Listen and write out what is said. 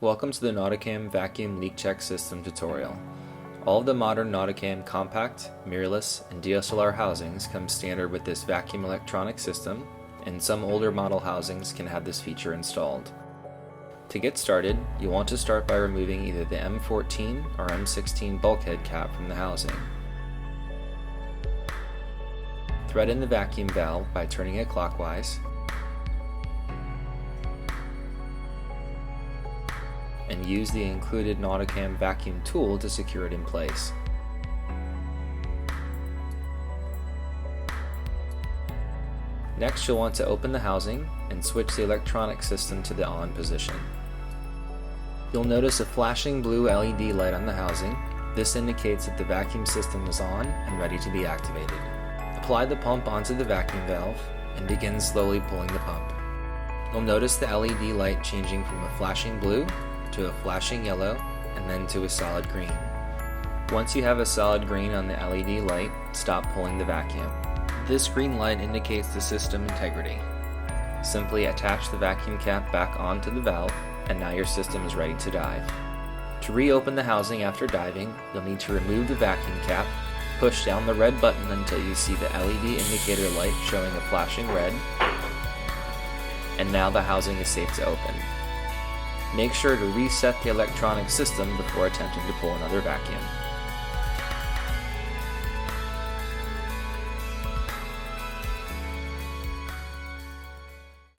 Welcome to the Nauticam Vacuum Leak Check System tutorial. All of the modern Nauticam compact, mirrorless, and dSLR housings come standard with this vacuum electronic system, and some older model housings can have this feature installed. To get started, you'll want to start by removing either the M14 or M16 bulkhead cap from the housing. Thread in the vacuum valve by turning it clockwise, and use the included Nauticam vacuum tool to secure it in place. Next, you'll want to open the housing and switch the electronic system to the on position. You'll notice a flashing blue LED light on the housing. This indicates that the vacuum system is on and ready to be activated. Apply the pump onto the vacuum valve and begin slowly pulling the pump. You'll notice the LED light changing from a flashing blue to a flashing yellow, and then to a solid green. Once you have a solid green on the LED light, stop pulling the vacuum. This green light indicates the system integrity. Simply attach the vacuum cap back onto the valve, and now your system is ready to dive. To reopen the housing after diving, you'll need to remove the vacuum cap, push down the red button until you see the LED indicator light showing a flashing red, and now the housing is safe to open. Make sure to reset the electronic system before attempting to pull another vacuum.